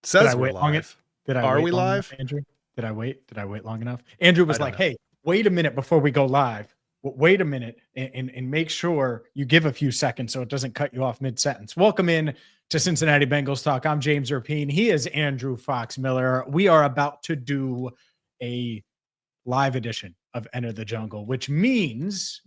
Says we're live. Are we live? Andrew? Did I wait? Did I wait long enough? Andrew was like, hey, wait a minute before we go live. Wait a minute and make sure you give a few seconds so it doesn't cut you off mid-sentence. Welcome in to Cincinnati Bengals Talk. I'm James Rapien. He is Andrew Fox Miller. We are about to do a live edition of Enter the Jungle, which means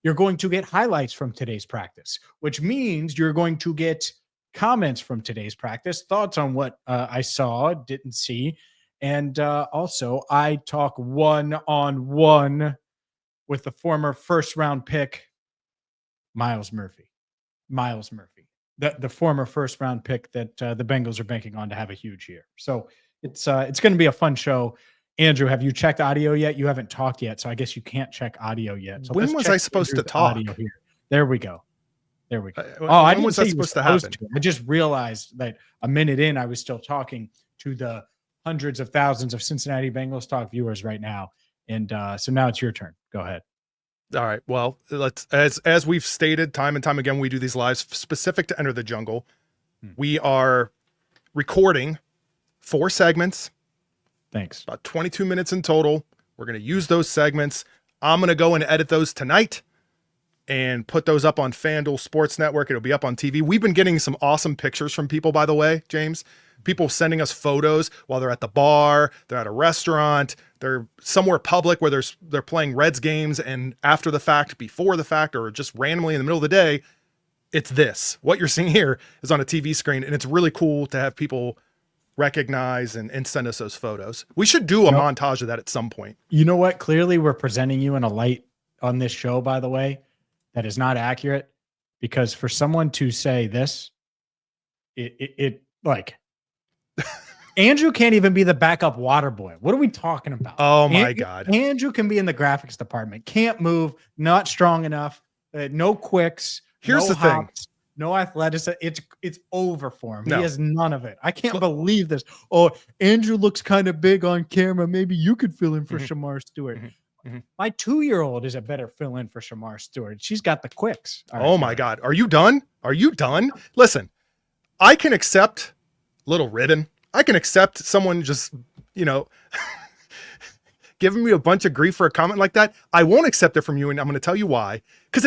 you're going to get highlights from today's practice, which means you're going to get comments from today's practice, thoughts on what I saw, didn't see. And also, I talk one-on-one with the former first-round pick, Myles Murphy. The former first-round pick that the Bengals are banking on to have a huge year. So it's going to be a fun show. Andrew, have you checked audio yet? You haven't talked yet, so I guess you can't check audio yet. So when was I supposed to talk? Here. There we go. I didn't say supposed to happen. I just realized that a minute in, I was still talking to the hundreds of thousands of Cincinnati Bengals Talk viewers right now. And so now it's your turn. Go ahead. All right. Well, let's as we've stated time and time again, we do these lives specific to Enter the Jungle. We are recording 4 segments. Thanks. About 22 minutes in total. We're going to use those segments. I'm going to go and edit those tonight and put those up on FanDuel Sports Network. It'll be up on TV. We've been getting some awesome pictures from people, by the way, James. People sending us photos while they're at the bar, they're at a restaurant, they're somewhere public where they're playing Reds games, and after the fact, before the fact, or just randomly in the middle of the day, it's this. What you're seeing here is on a TV screen, and it's really cool to have people recognize and send us those photos. We should do a montage of that at some point. You know what? Clearly, we're presenting you in a light on this show, by the way, that is not accurate, because for someone to say this, it like Andrew can't even be the backup water boy. What are we talking about? Oh my God. Andrew can be in the graphics department. Can't move, not strong enough, no quicks. Here's the hops, no athleticism. It's over for him. No. He has none of it. I can't believe this. Oh, Andrew looks kind of big on camera. Maybe you could fill in for Shamar Stewart. My 2-year-old is a better fill-in for Shamar Stewart. She's got the quicks. Oh my God. Are you done? Are you done? Listen, I can accept little ribbon. I can accept someone just, giving me a bunch of grief for a comment like that. I won't accept it from you, and I'm going to tell you why. Because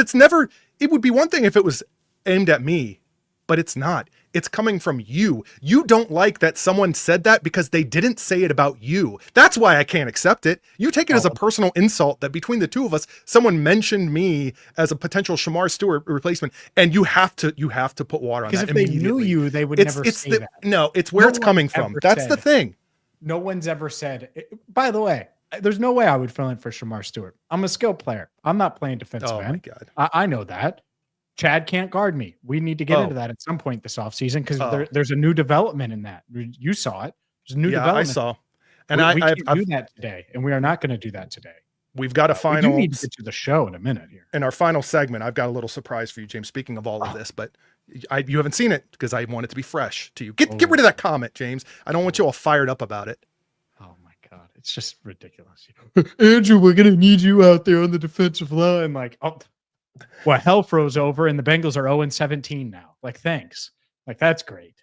it would be one thing if it was aimed at me, but it's not. It's coming from you. You don't like that someone said that because they didn't say it about you. That's why I can't accept it. You take it as a personal insult that between the two of us, someone mentioned me as a potential Shamar Stewart replacement, and you have to put water on that. Because if they knew you, they would never say that. No, it's where it's coming from. That's the thing. No one's ever said. By the way, there's no way I would fill in for Shamar Stewart. I'm a skill player. I'm not playing defensive end. Oh my God. I know that. Chad can't guard me. We need to get into that at some point this offseason because there's a new development in that. You saw it. There's a new development. I saw. And we can't do that today, and we are not going to do that today. We've got a final. We need to get to the show in a minute here. In our final segment, I've got a little surprise for you, James. Speaking of all of this, but you haven't seen it because I want it to be fresh to you. Get rid of that comment, James. I don't want you all fired up about it. Oh my God, it's just ridiculous. Andrew, we're going to need you out there on the defensive line. Like, well, hell froze over, and the Bengals are 0-17 now. Like, thanks. Like, that's great.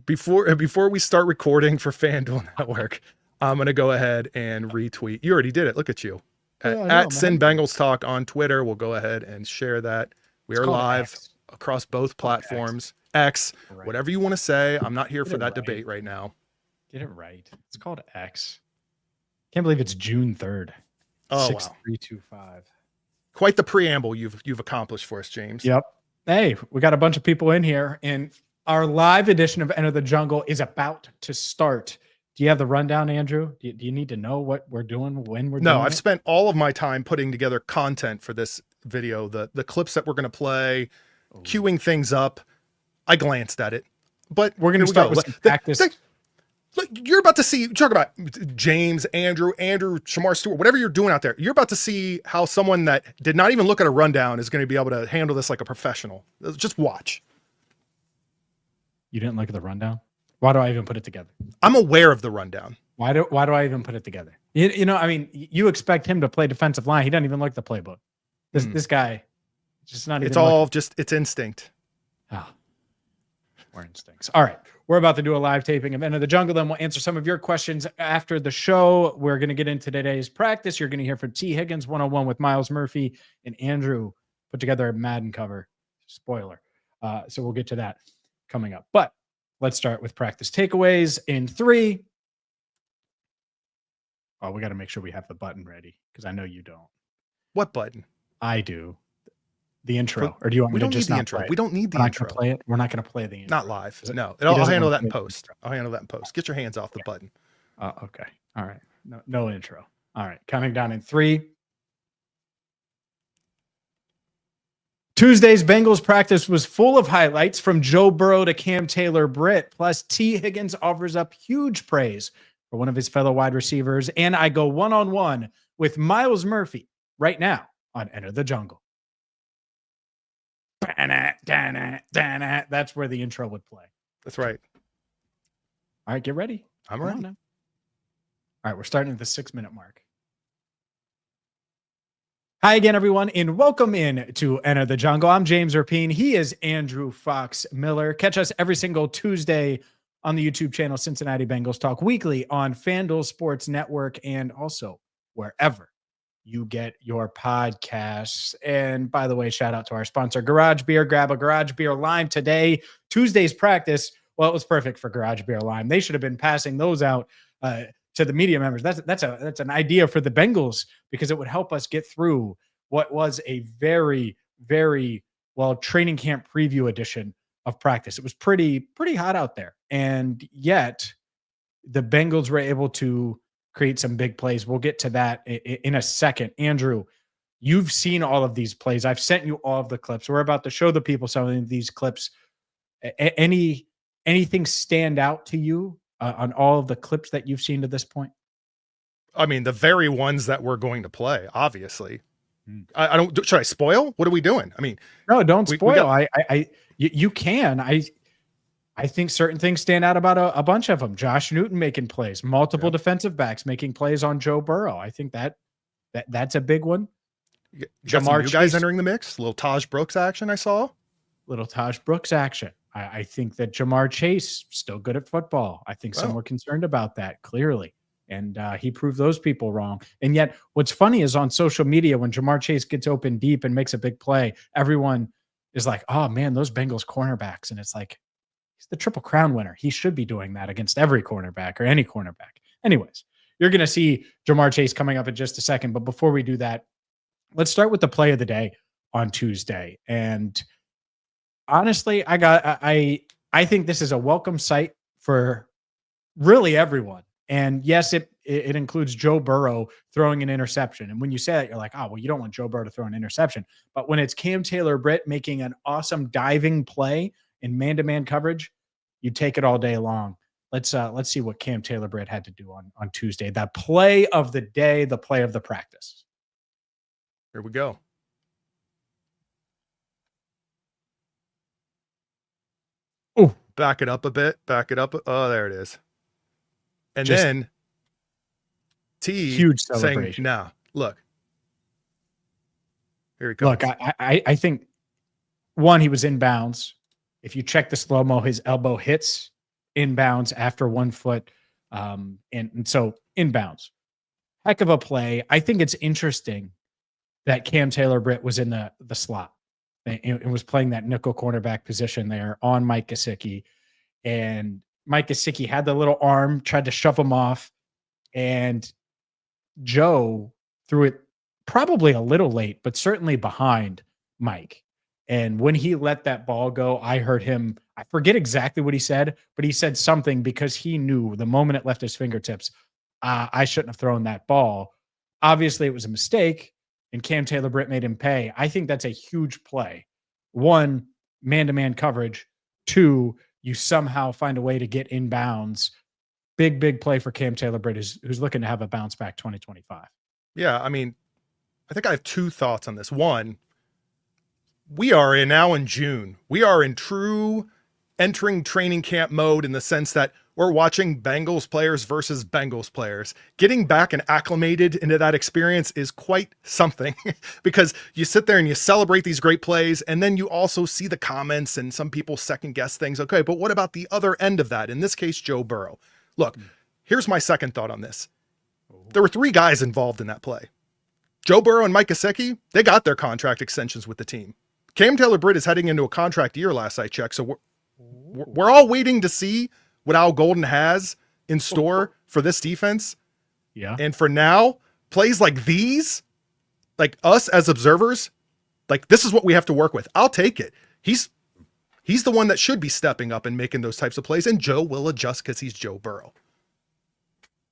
Before we start recording for FanDuel Network, I'm going to go ahead and retweet. You already did it. Look at you. At Sin Bengals Talk on Twitter. We'll go ahead and share that. We are live across both platforms. X, whatever you want to say. I'm not here for that debate right now. Get it right. It's called X. Can't believe it's June 3rd. Oh, 6325. Quite the preamble you've accomplished for us, James. Yep. Hey, we got a bunch of people in here, and our live edition of Enter the Jungle is about to start. Do you have the rundown, Andrew? Do you need to know what we're doing, when we're doing it? No, I've spent all of my time putting together content for this video, the clips that we're going to play, queuing things up. I glanced at it, but we're going to start with practice. Look, you're about to see, talk about James, Andrew, Shamar Stewart, whatever you're doing out there. You're about to see how someone that did not even look at a rundown is going to be able to handle this like a professional. Just watch. You didn't look at the rundown? Why do I even put it together? I'm aware of the rundown. Why do I even put it together? I mean, you expect him to play defensive line. He doesn't even look at the playbook. This guy, just not even. It's all just, it's instinct. Oh, more instincts. All right. We're about to do a live taping of Enter the Jungle. Then we'll answer some of your questions after the show. We're going to get into today's practice. You're going to hear from T. Higgins 101 with Myles Murphy, and Andrew put together a Madden cover. Spoiler. So we'll get to that coming up. But let's start with practice takeaways in 3. Oh, we got to make sure we have the button ready because I know you don't. What button? I do. The intro. Or do you want me to just not not play it? We don't need the intro. Play it. We're not going to play the intro. Not live. No. I'll handle that in post. Get your hands off the button. Okay. All right. No intro. All right. Counting down in 3. Tuesday's Bengals practice was full of highlights from Joe Burrow to Cam Taylor-Britt. Plus, T. Higgins offers up huge praise for one of his fellow wide receivers. And I go one-on-one with Myles Murphy right now on Enter the Jungle. That's where the intro would play. That's right. All right, get ready. I'm ready. All right, we're starting at the 6-minute mark. Hi again, everyone, and welcome in to Enter the Jungle. I'm James Rapien. He is Andrew Fox Miller. Catch us every single Tuesday on the YouTube channel Cincinnati Bengals Talk, weekly on FanDuel Sports Network, and also wherever you get your podcasts. And by the way, shout out to our sponsor, Garage Beer. Grab a Garage Beer Lime today. Tuesday's practice, well, it was perfect for Garage Beer Lime. They should have been passing those out to the media members. That's an idea for the Bengals because it would help us get through what was a very, very training camp preview edition of practice. It was pretty hot out there, and yet the Bengals were able to create some big plays. We'll get to that in a second. Andrew, you've seen all of these plays. I've sent you all of the clips. We're about to show the people some of these clips. Anything stand out to you on all of the clips that you've seen to this point? I mean, the very ones that we're going to play, obviously. I don't. Should I spoil? What are we doing? I mean, no, don't spoil. You can. I think certain things stand out about a bunch of them. Josh Newton making plays, multiple defensive backs making plays on Joe Burrow. I think that's a big one. Jamar, you guys entering the mix. Little Taj Brooks action I saw. Little Taj Brooks action. I think that Jamar Chase still good at football. I think some were concerned about that clearly, and he proved those people wrong. And yet, what's funny is on social media when Jamar Chase gets open deep and makes a big play, everyone is like, "Oh man, those Bengals cornerbacks," and it's like, he's the Triple Crown winner. He should be doing that against every cornerback or any cornerback. Anyways, you're going to see Jamar Chase coming up in just a second. But before we do that, let's start with the play of the day on Tuesday. And honestly, I think this is a welcome sight for really everyone. And yes, it includes Joe Burrow throwing an interception. And when you say that, you're like, oh, well, you don't want Joe Burrow to throw an interception. But when it's Cam Taylor-Britt making an awesome diving play in man-to-man coverage, you take it all day long. Let's see what Cam Taylor-Britt had to do on Tuesday. That play of the day, the play of the practice. Here we go. Oh, back it up a bit. Back it up. Oh, there it is. And then T huge celebration. Saying, "Nah, look, here he comes." Look, I think one, he was inbounds. If you check the slow-mo, his elbow hits inbounds after 1 foot. And so inbounds. Heck of a play. I think it's interesting that Cam Taylor-Britt was in the slot and was playing that nickel cornerback position there on Mike Gesicki. And Mike Gesicki had the little arm, tried to shove him off. And Joe threw it probably a little late, but certainly behind Mike. And when he let that ball go, I heard him, I forget exactly what he said, but he said something because he knew the moment it left his fingertips, I shouldn't have thrown that ball. Obviously, it was a mistake, and Cam Taylor-Britt made him pay. I think that's a huge play. 1, man-to-man coverage. 2, you somehow find a way to get inbounds. Big play for Cam Taylor-Britt, who's looking to have a bounce back 2025. Yeah, I mean, I think I have 2 thoughts on this. 1, we are now in June. We are in true entering training camp mode in the sense that we're watching Bengals players versus Bengals players. Getting back and acclimated into that experience is quite something because you sit there and you celebrate these great plays, and then you also see the comments and some people second guess things. Okay, but what about the other end of that? In this case, Joe Burrow. Look, here's my second thought on this. There were 3 guys involved in that play. Joe Burrow and Mike Gesicki, they got their contract extensions with the team. Cam Taylor-Britt is heading into a contract year last I checked, so we're all waiting to see what Al Golden has in store for this defense. Yeah. And for now, plays like these, like us as observers, like this is what we have to work with. I'll take it. He's the one that should be stepping up and making those types of plays, and Joe will adjust because he's Joe Burrow.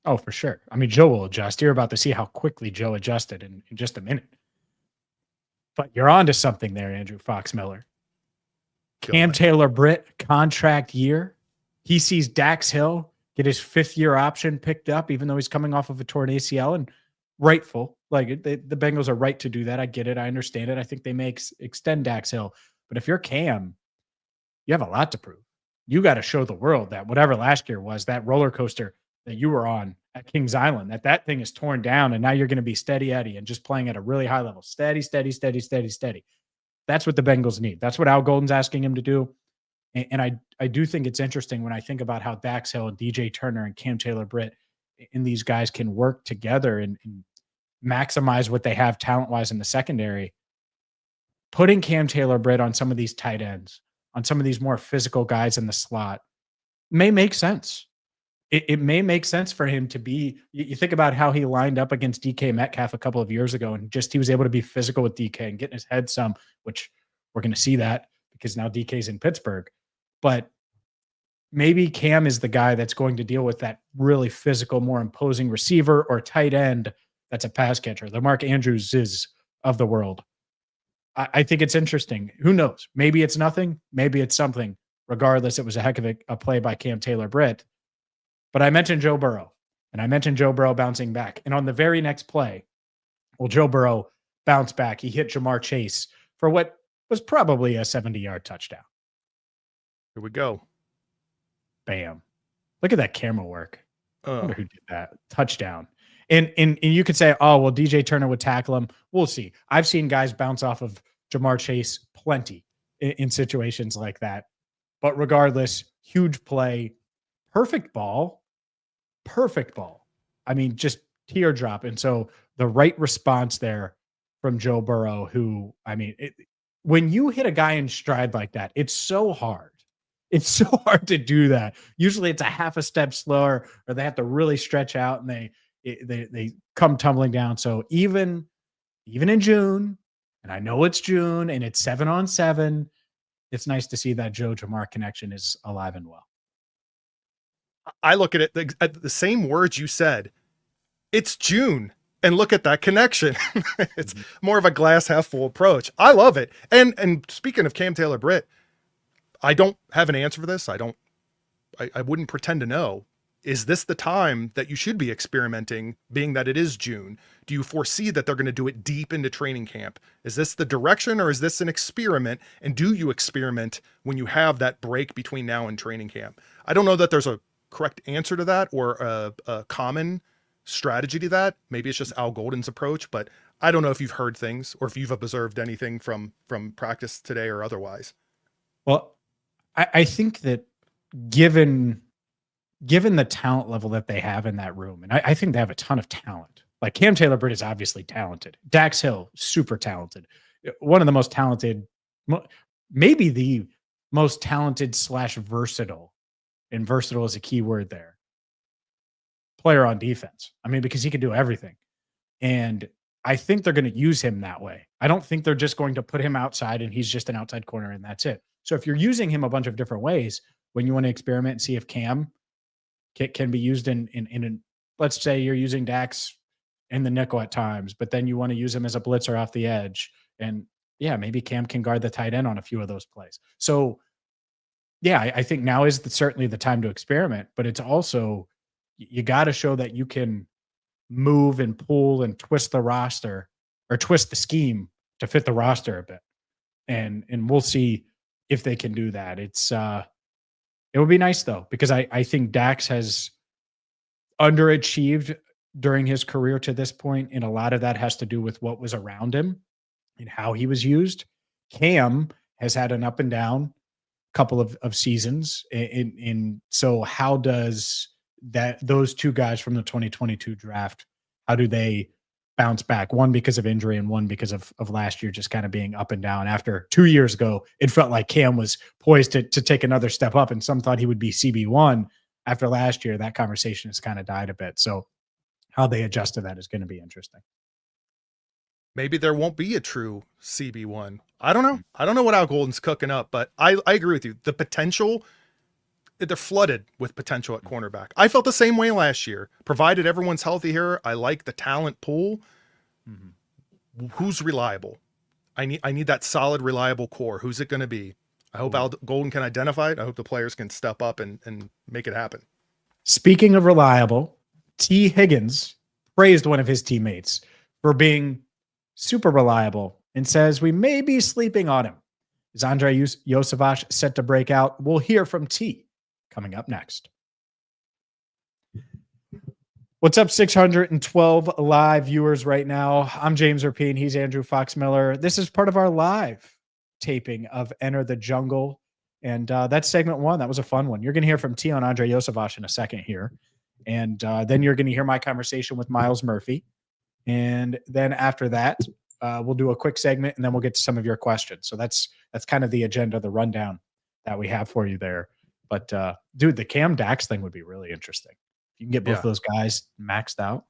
Oh, for sure. I mean, Joe will adjust. You're about to see how quickly Joe adjusted in just a minute. But you're on to something there, Andrew Fox-Miller. Cam Taylor-Britt contract year. He sees Dax Hill get his 5th-year option picked up, even though he's coming off of a torn ACL, and rightful. Like the Bengals are right to do that. I get it. I understand it. I think they may extend Dax Hill. But if you're Cam, you have a lot to prove. You got to show the world that whatever last year was, that roller coaster that you were on at Kings Island, that thing is torn down, and now you're going to be steady Eddie and just playing at a really high level. Steady, steady, steady, steady, steady. That's what the Bengals need. That's what Al Golden's asking him to do. And I do think it's interesting when I think about how Dax Hill and DJ Turner and Cam Taylor-Britt and these guys can work together and maximize what they have talent-wise in the secondary. Putting Cam Taylor-Britt on some of these tight ends, on some of these more physical guys in the slot may make sense. It may make sense for him to be, you think about how he lined up against DK Metcalf a couple of years ago, and just he was able to be physical with DK and get in his head some, which we're going to see that because now DK's in Pittsburgh. But maybe Cam is the guy that's going to deal with that really physical, more imposing receiver or tight end that's a pass catcher, the Mark Andrews is of the world. I think it's interesting. Who knows? Maybe it's nothing. Maybe it's something. Regardless, it was a heck of a play by Cam Taylor-Britt. But I mentioned Joe Burrow, and I mentioned Joe Burrow bouncing back. And on the very next play, well, Joe Burrow bounced back. He hit Jamar Chase for what was probably a 70-yard touchdown. Here we go. Bam. Look at that camera work. I wonder who did that. Touchdown. And you could say, oh, well, DJ Turner would tackle him. We'll see. I've seen guys bounce off of Jamar Chase plenty in situations like that. But regardless, huge play, perfect ball. I mean, just teardrop. And so the right response there from Joe Burrow, who, I mean, when you hit a guy in stride like that, it's so hard. It's so hard to do that. Usually it's a half a step slower, or they have to really stretch out and they come tumbling down. So even in June, and I know it's June and it's 7-on-7, it's nice to see that Joe Jamar connection is alive and well. I look at it at the same words you said. It's June, and look at that connection. It's more of a glass half full approach. I love it. And speaking of Cam Taylor-Britt, I don't have an answer for this. I wouldn't pretend to know. Is this the time that you should be experimenting, being that it is June? Do you foresee that they're going to do it deep into training camp? Is this the direction, or is this an experiment? And do you experiment when you have that break between now and training camp? I don't know that there's a correct answer to that or a common strategy to that. Maybe it's just Al Golden's approach, but I don't know if you've heard things or if you've observed anything from practice today or otherwise. Well, I think that given the talent level that they have in that room, and I think they have a ton of talent. Like Cam Taylor-Britt is obviously talented. Dax Hill, super talented. One of the most talented, maybe the most talented / versatile, and versatile is a key word there, player on defense. I mean, because he can do everything. And I think they're going to use him that way. I don't think they're just going to put him outside and he's just an outside corner and that's it. So if you're using him a bunch of different ways, when you want to experiment and see if Cam can be used in let's say you're using Dax in the nickel at times, but then you want to use him as a blitzer off the edge. And yeah, maybe Cam can guard the tight end on a few of those plays. So yeah, I think now is certainly the time to experiment, but it's also, you got to show that you can move and pull and twist the roster or twist the scheme to fit the roster a bit. And we'll see if they can do that. It's It would be nice though, because I think Dax has underachieved during his career to this point, and a lot of that has to do with what was around him and how he was used. Cam has had an up and down couple of seasons. So how does those two guys from the 2022 draft, how do they bounce back? One because of injury and one because of last year just kind of being up and down. After 2 years ago, it felt like Cam was poised to take another step up, and some thought he would be CB1. After last year, that conversation has kind of died a bit. So how they adjust to that is going to be interesting. Maybe there won't be a true CB1. I don't know. I don't know what Al Golden's cooking up, but I agree with you. The potential, they're flooded with potential at cornerback. I felt the same way last year. Provided everyone's healthy here, I like the talent pool. Mm-hmm. Who's reliable? I need that solid, reliable core. Who's it going to be? I hope Al Golden can identify it. I hope the players can step up and make it happen. Speaking of reliable, T. Higgins praised one of his teammates for being super reliable and says we may be sleeping on him. Is Andrei Iosivas set to break out? We'll hear from T coming up next. What's up, 612 live viewers right now? I'm James Rapien. He's Andrew Fox Miller. This is part of our live taping of Enter the Jungle. And that's segment one. That was a fun one. You're going to hear from T on Andrei Iosivas in a second here. And then you're going to hear my conversation with Myles Murphy. And then after that, we'll do a quick segment, and then we'll get to some of your questions. So that's kind of the agenda, the rundown that we have for you there. But dude, the Cam Dax thing would be really interesting. If you can get both those guys maxed out,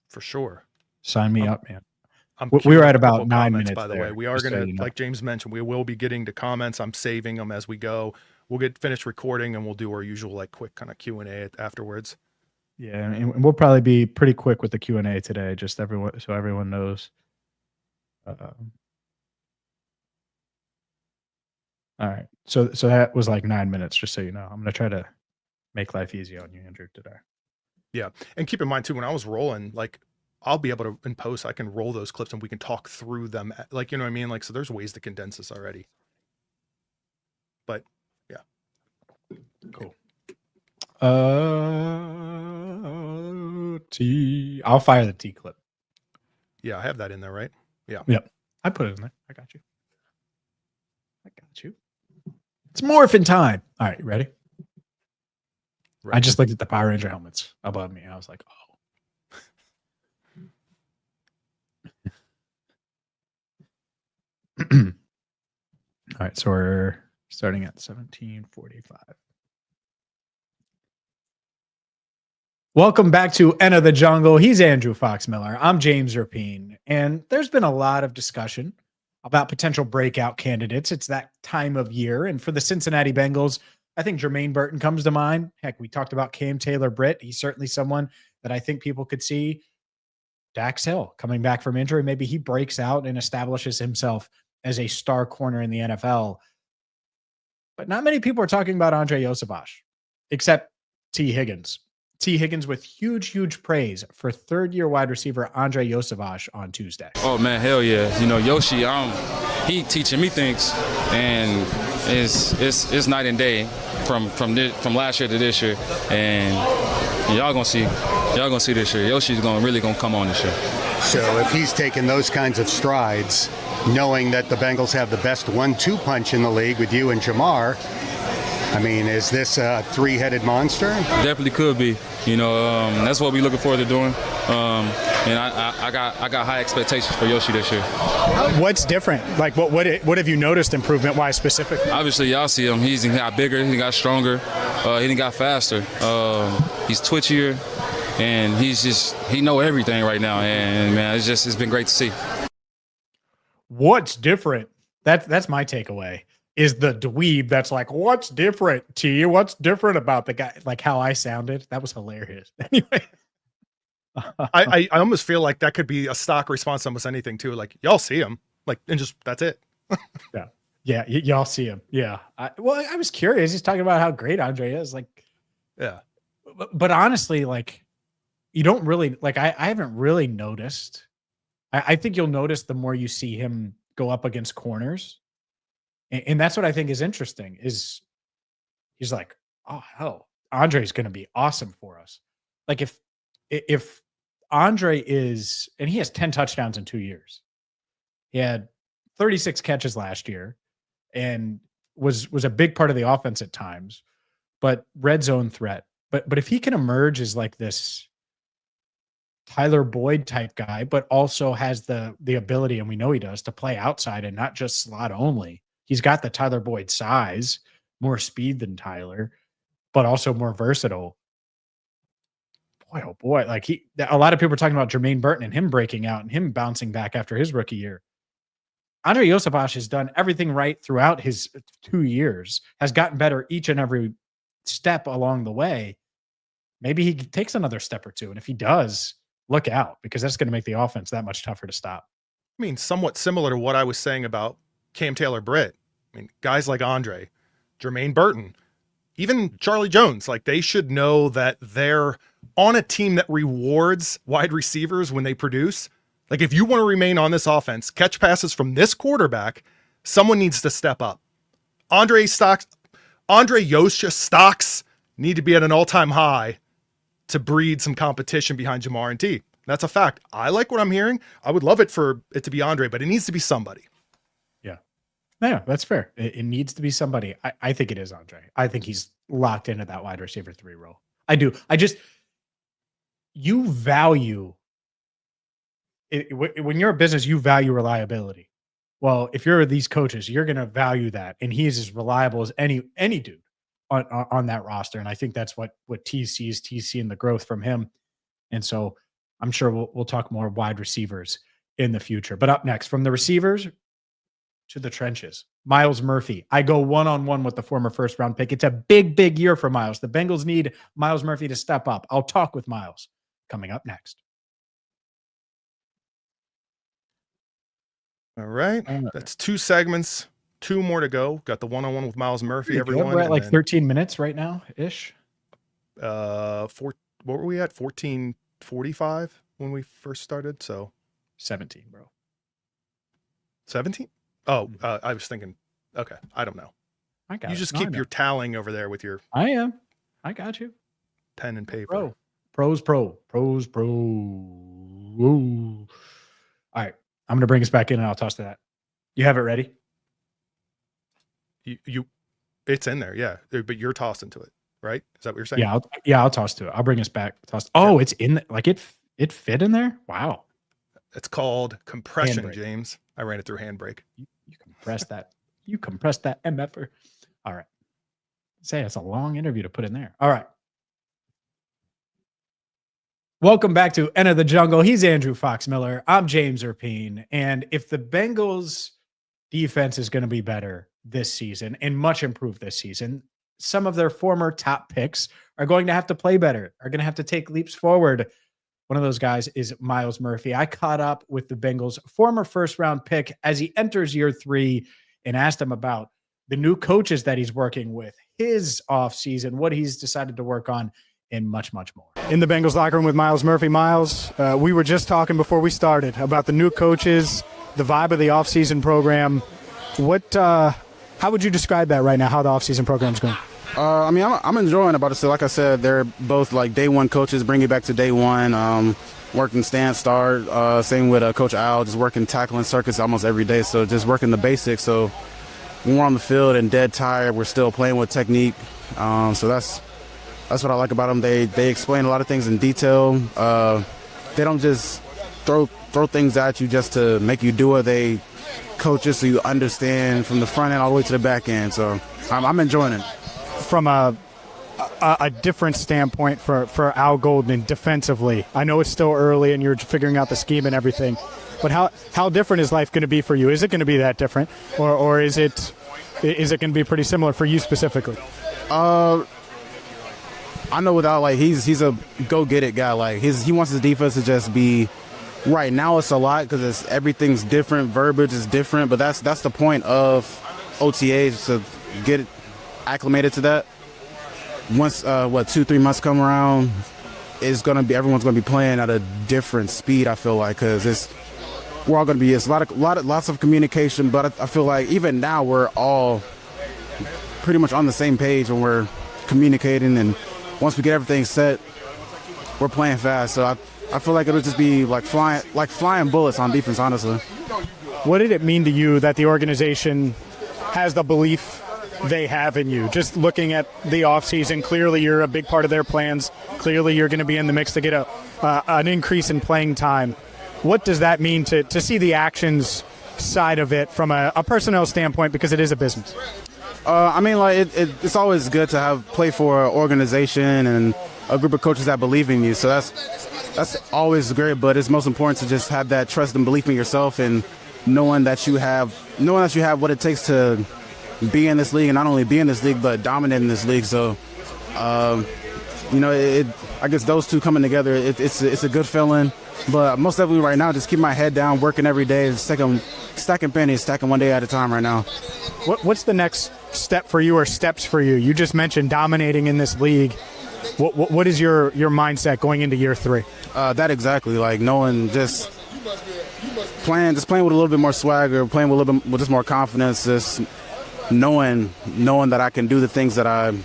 for sure. Sign me up, man. We were at about 9 minutes. By the way, we are going to, like James mentioned, we will be getting to comments. I'm saving them as we go. We'll get finished recording, and we'll do our usual like quick kind of Q&A afterwards. Yeah, and we'll probably be pretty quick with the Q&A today, just so everyone knows. All right, so that was like 9 minutes, just so you know. I'm going to try to make life easy on you, Andrew, today. Yeah, and keep in mind too, when I was rolling, like I'll be able to in post, I can roll those clips and we can talk through them, like, you know what I mean? Like, so there's ways to condense this already. But yeah, cool. T. I'll fire the T clip. Yeah, I have that in there, right? Yeah. Yep. I put it in there. I got you. It's morphin' time. All right, ready? Right. I just looked at the Power Ranger helmets above me. I was like, oh. All right, so we're starting at 17:45. Welcome back to Enter the Jungle. He's Andrew Fox Miller. I'm James Rapien. And there's been a lot of discussion about potential breakout candidates. It's that time of year. And for the Cincinnati Bengals, I think Jermaine Burton comes to mind. Heck, we talked about Cam Taylor-Britt. He's certainly someone that I think people could see. Dax Hill coming back from injury. Maybe he breaks out and establishes himself as a star corner in the NFL. But not many people are talking about Andrei Iosivas, except T. Higgins. T. Higgins with huge praise for third-year wide receiver Andrei Iosivas on Tuesday. Oh, man, hell yeah. You know, Yoshi, he teaching me things, and it's night and day from last year to this year. And y'all gonna see this year. Yoshi's really gonna come on this year. So if he's taking those kinds of strides, knowing that the Bengals have the best 1-2 punch in the league with you and Jamar, I mean, is this a three-headed monster? Definitely could be. You know, that's what we're looking forward to doing. And I got high expectations for Yoshi this year. What's different? Like, what have you noticed improvement-wise specifically? Obviously, y'all see him. He got bigger. He got stronger. He got faster. He's twitchier, and he know everything right now. And man, it's been great to see. What's different? That's my takeaway. Is the dweeb that's like, what's different, T? What's different about the guy? Like how I sounded. That was hilarious. Anyway. I almost feel like that could be a stock response to almost anything too. Like, y'all see him. Like, and just, that's it. Yeah. Y'all see him. Yeah. I was curious. He's talking about how great Andrei is. Like, yeah. But honestly, like, you don't really, like, I haven't really noticed. I think you'll notice the more you see him go up against corners. And that's what I think is interesting is he's like, oh hell, Andrei's going to be awesome for us. Like if Andrei is, and he has 10 touchdowns in 2 years. He had 36 catches last year and was a big part of the offense at times, but red zone threat. But if he can emerge as like this Tyler Boyd type guy, but also has the ability, and we know he does, to play outside and not just slot only. He's got the Tyler Boyd size, more speed than Tyler, but also more versatile. Boy, oh boy. Like a lot of people are talking about Jermaine Burton and him breaking out and him bouncing back after his rookie year. Andrei Iosivas has done everything right throughout his 2 years, has gotten better each and every step along the way. Maybe he takes another step or two. And if he does, look out, because that's going to make the offense that much tougher to stop. I mean, somewhat similar to what I was saying about Cam Taylor-Britt. I mean, guys like Andrei, Jermaine Burton, even Charlie Jones, like they should know that they're on a team that rewards wide receivers when they produce. Like if you want to remain on this offense, catch passes from this quarterback, someone needs to step up. Andrei Iosivas stocks need to be at an all-time high to breed some competition behind Jamar and T. That's a fact. I like what I'm hearing. I would love it for it to be Andrei, but it needs to be somebody. Yeah, that's fair. It needs to be somebody. I think it is Andrei. I think he's locked into that wide receiver 3 role. I do. You value it, when you're a business, you value reliability. Well, if you're these coaches, you're going to value that. And he is as reliable as any dude on that roster. And I think that's what T sees. T's seeing the growth from him. And so I'm sure we'll talk more wide receivers in the future. But up next, from the receivers to the trenches, Myles Murphy. I go one-on-one with the former first-round pick. It's a big, big year for Myles. The Bengals need Myles Murphy to step up. I'll talk with Myles coming up next. All right. That's 2 segments, 2 more to go. Got the one-on-one with Myles Murphy, everyone. We're at like 13 minutes right now, ish. What were we at? 14:45 when we first started. So 17, bro. 17? Oh, I was thinking, okay. I don't know. I got you it. just No, keep I know. your tallying over there with your I am. I got you. pen and paper. Pro. Pros. Woo. All right. I'm going to bring us back in and I'll toss to that. You have it ready? You it's in there. Yeah. But you're tossing to it, right? Is that what you're saying? I'll toss to it. I'll bring us back. Toss. Oh, it's in like it fit in there. Wow. It's called compression, Handbrake. James. I ran it through handbrake. You compressed that. You compressed that MFer. All right. Say it's a long interview to put in there. All right. Welcome back to Enter the Jungle. He's Andrew Fox-Miller. I'm James Rapien. And if the Bengals defense is going to be better this season and much improved this season, some of their former top picks are going to have to play better, are going to have to take leaps forward. One of those guys is Myles Murphy. I caught up with the Bengals' former first-round pick as he enters year 3 and asked him about the new coaches that he's working with, his offseason, what he's decided to work on, and much, much more. In the Bengals locker room with Myles Murphy. Myles, we were just talking before we started about the new coaches, the vibe of the offseason program. How would you describe that right now, how the offseason program's going? I mean, I'm enjoying about it. Like I said, they're both like day one coaches, bring you back to day one, working stand start. Same with Coach Al, just working tackling circuits almost every day. So just working the basics. So when we're on the field and dead tired, we're still playing with technique. So that's what I like about them. They explain a lot of things in detail. They don't just throw things at you just to make you do it. They coach it so you understand from the front end all the way to the back end. So I'm enjoying it. From a different standpoint for Al Golden defensively, I know it's still early and you're figuring out the scheme and everything, but how different is life going to be for you? Is it going to be that different, or is it going to be pretty similar for you specifically? I know without like he's a go get it guy. Like he wants his defense to just be right now. It's a lot because everything's different, verbiage is different, but that's the point of OTAs, to get it acclimated to that. Once 2-3 months come around, everyone's gonna be playing at a different speed. I feel like because we're all gonna be lots of communication, but I feel like even now we're all pretty much on the same page when we're communicating, and once we get everything set, we're playing fast. So I feel like it would just be like flying bullets on defense, honestly. What did it mean to you that the organization has the belief they have in you? Just looking at the offseason, clearly you're a big part of their plans. Clearly you're going to be in the mix to get an increase in playing time. What does that mean to see the actions side of it from a personnel standpoint, because it is a business? I mean, like it's always good to have play for an organization and a group of coaches that believe in you. So that's always great, but it's most important to just have that trust and belief in yourself, and knowing that you have what it takes to be in this league, and not only be in this league but dominate in this league. So I guess those two coming together, it's a good feeling. But most definitely right now, just keep my head down, working every day, stacking pennies, stacking one day at a time right now. What's the next step for you, or steps for you? You just mentioned dominating in this league. What is your mindset going into year 3? That exactly, like knowing just playing with a little bit more swagger, playing with a little bit with just more confidence, just knowing that I can do the things that I'm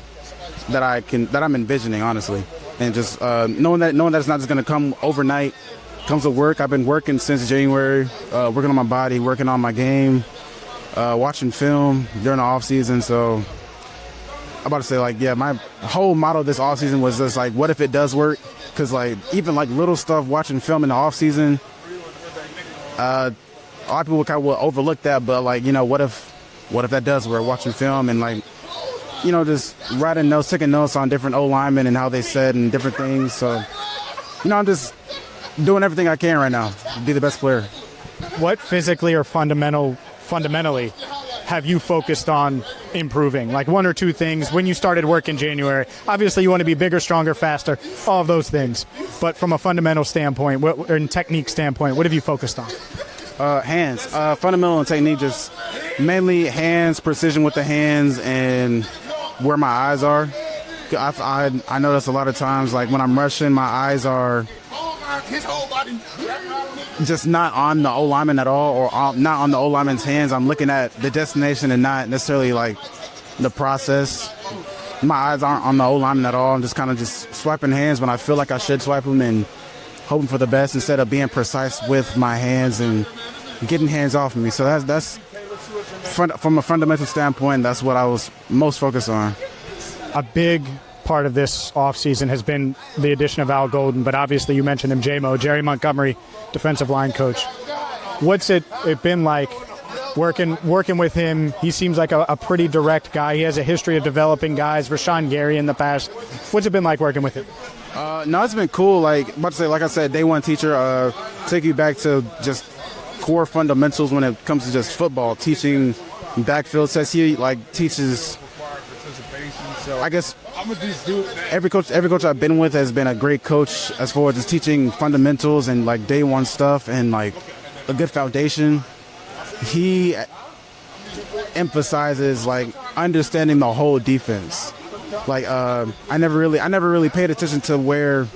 envisioning, honestly, and just knowing that it's not just going to come overnight. Comes with work. I've been working since January, working on my body, working on my game, watching film during the off season. So I'm about to say, like, yeah, my whole motto this off season was just like, what if it does work? Because like even like little stuff, watching film in the off season, a lot of people kind of will overlook that, but like, what if that does work? Watching film and like, just writing notes, taking notes on different O linemen and how they said and different things. So, I'm just doing everything I can right now to be the best player. What physically or fundamentally have you focused on improving? Like 1 or 2 things when you started work in January. Obviously you want to be bigger, stronger, faster, all of those things. But from a fundamental standpoint, and technique standpoint, what have you focused on? Hands. Fundamental and technique, just mainly hands, precision with the hands, and where my eyes are. I notice a lot of times, like when I'm rushing, my eyes are just not on the O-lineman at all, or not on the O-lineman's hands. I'm looking at the destination and not necessarily like the process. My eyes aren't on the O-lineman at all. I'm just kind of just swiping hands when I feel like I should swipe them and hoping for the best instead of being precise with my hands and getting hands off of me. So that's from a fundamental standpoint, that's what I was most focused on. A big part of this offseason has been the addition of Al Golden, but obviously you mentioned him, Jerry Montgomery, defensive line coach. What's it been like working with him? He seems like a pretty direct guy. He has a history of developing guys, Rashawn Gary in the past. What's it been like working with him? No, it's been cool. Like I said, day one teacher, take you back to just core fundamentals when it comes to just football, teaching backfield sets. He like teaches, I guess, every coach I've been with has been a great coach as far as just teaching fundamentals and like day one stuff and like a good foundation. He emphasizes like understanding the whole defense. Like I never really paid attention to where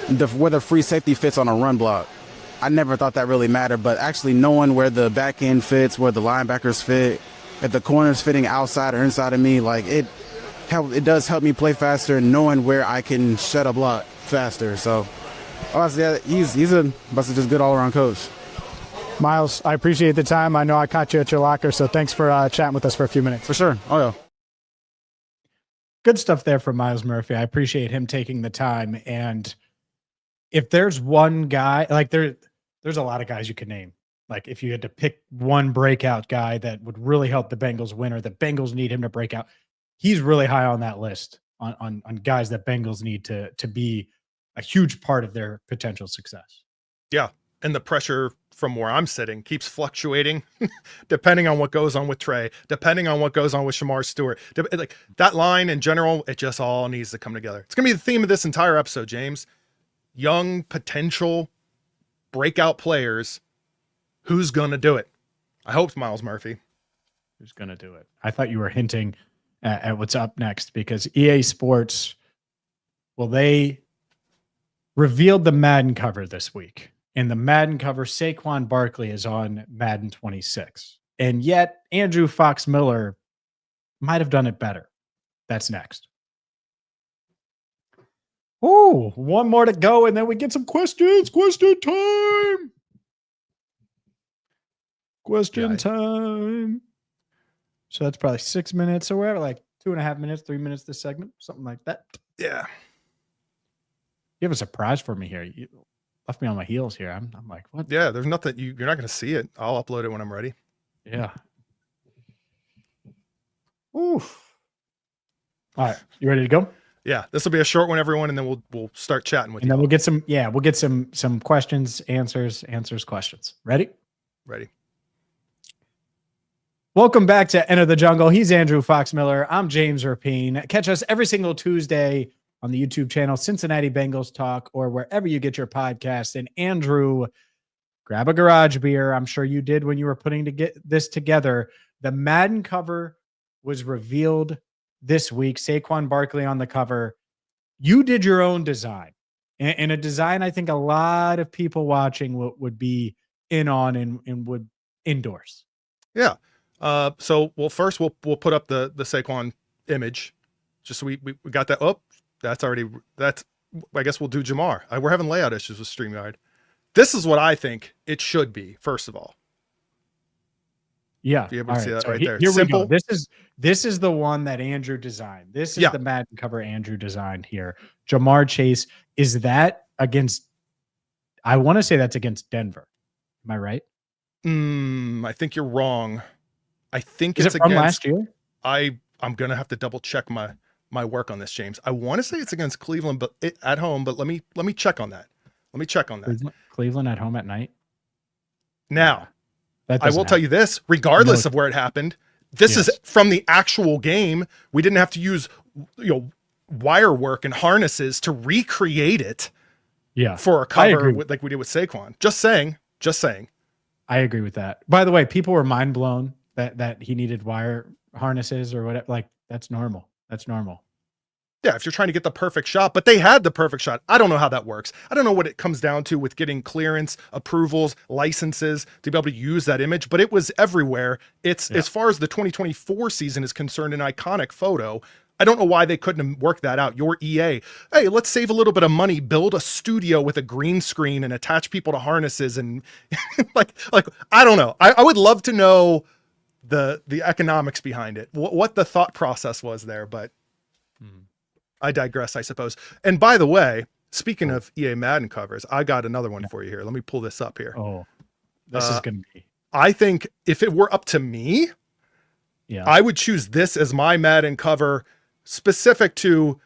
the free safety fits on a run block. I never thought that really mattered, but actually knowing where the back end fits, where the linebackers fit, if the corner's fitting outside or inside of me, like it does help me play faster, knowing where I can shut a block faster. So honestly, he's a just good all-around coach. Myles, I appreciate the time. I know I caught you at your locker, so thanks for chatting with us for a few minutes. For sure. Oh, yeah. Good stuff there from Myles Murphy. I appreciate him taking the time. And if there's one guy, like there's a lot of guys you could name. Like if you had to pick one breakout guy that would really help the Bengals win, or the Bengals need him to break out, he's really high on that list on guys that Bengals need to be a huge part of their potential success. Yeah. And the pressure from where I'm sitting keeps fluctuating depending on what goes on with Trey, depending on what goes on with Shamar Stewart. Like that line in general, it just all needs to come together. It's going to be the theme of this entire episode, James. Young potential breakout players. Who's going to do it? I hope it's Myles Murphy. Who's going to do it? I thought you were hinting at what's up next, because EA Sports, well, they revealed the Madden cover this week. In the Madden cover, Saquon Barkley is on Madden 26. And yet Andrew Fox Miller might have done it better. That's next. Oh, one more to go, and then we get some questions. Question time. Question time. So that's probably 6 minutes or whatever, like 2.5 minutes, 3 minutes this segment, something like that. Yeah. You have a surprise for me here. You left me on my heels here. I'm like, what? Yeah, there's nothing. You're not going to see it. I'll upload it when I'm ready. Yeah. Oof. All right. You ready to go? Yeah, this will be a short one, everyone, and then we'll start chatting with you. And then we'll get some questions, answers, questions. Ready? Ready. Welcome back to Enter the Jungle. He's Andrew Fox-Miller. I'm James Rapien. Catch us every single Tuesday on the YouTube channel, Cincinnati Bengals Talk, or wherever you get your podcast. And Andrew, grab a garage beer. I'm sure you did when you were putting this together. The Madden cover was revealed this week. Saquon Barkley on the cover. You did your own design, and a design I think a lot of people watching would be in on and would endorse. Yeah. So first we'll put up the Saquon image, just so we got that. Oh, I guess we'll do Jamar. We're having layout issues with StreamYard. This is what I think it should be. First of all. Yeah. Be able to see that right there. Here Simple. we go. This is the one that Andrew designed. This is the Madden cover Andrew designed here. Jamar Chase. Is that against, I want to say that's against Denver. Am I right? I think you're wrong. I think is it's it from against last year? I'm going to have to double check my work on this, James. I want to say it's against Cleveland, but at home, but let me check on that. Cleveland at home at night. Now, I will tell you this, regardless of where it happened, this is from the actual game. We didn't have to use, wire work and harnesses to recreate it. Yeah. For a cover like we did with Saquon. Just saying. I agree with that. By the way, people were mind blown that he needed wire harnesses or whatever. Like that's normal. Yeah, if you're trying to get the perfect shot, but they had the perfect shot. I don't know how that works. I don't know what it comes down to with getting clearance, approvals, licenses to be able to use that image, but it was everywhere. It's as far as the 2024 season is concerned, an iconic photo. I don't know why they couldn't work that out. Your EA, hey, let's save a little bit of money, build a studio with a green screen and attach people to harnesses and like I don't know. I would love to know the economics behind it, what the thought process was there, but I digress, I suppose. And by the way, speaking of EA Madden covers, I got another one for you here. Let me pull this up here. Oh, this is going to be. I think if it were up to me, I would choose this as my Madden cover specific to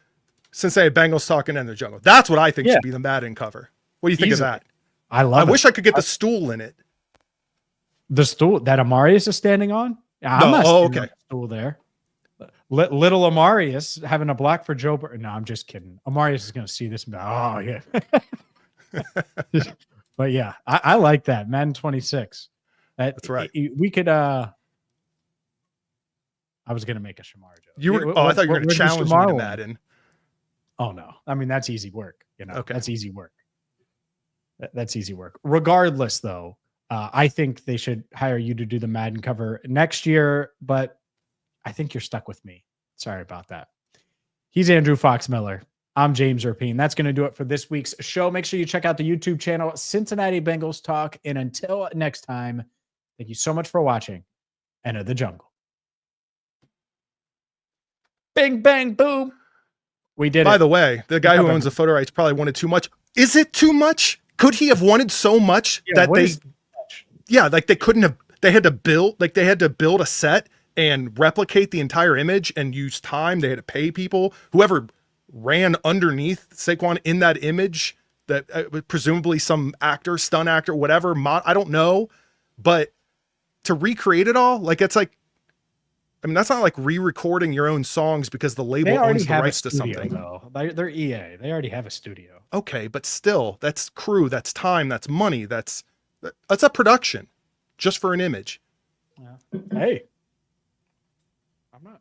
Cincinnati Bengals talking in the jungle. That's what I think should be the Madden cover. What do you think of that? I love it. I wish I could get the stool in it. The stool that Amarius is standing on? I'm not standing on the stool there. Little Amarius having a block for Joe Burrow. No, I'm just kidding. Amarius is going to see this and be like, oh, yeah. But yeah, I like that. Madden 26. That's right. We could, I was going to make a Shamar joke. I thought you were going to challenge me to Madden. Oh, no. I mean, that's easy work. That's easy work. That's easy work. Regardless, though, I think they should hire you to do the Madden cover next year, but I think you're stuck with me. Sorry about that. He's Andrew Fox-Miller. I'm James Rapien. That's going to do it for this week's show. Make sure you check out the YouTube channel, Cincinnati Bengals Talk. And until next time, thank you so much for watching. Enter the jungle. Bing, bang, boom. We did it. By the way, the guy who owns the photo rights probably wanted too much. Is it too much? Could he have wanted so much that they couldn't have, they had to build a set and replicate the entire image and use time. They had to pay people, whoever ran underneath Saquon in that image, that presumably some actor, stunt actor, whatever, I don't know, but to recreate it all, that's not like re-recording your own songs because the label owns the rights to something. They're EA. They already have a studio. Okay, but still, that's crew, that's time, that's money, that's a production just for an image. Yeah. Hey. I'm not.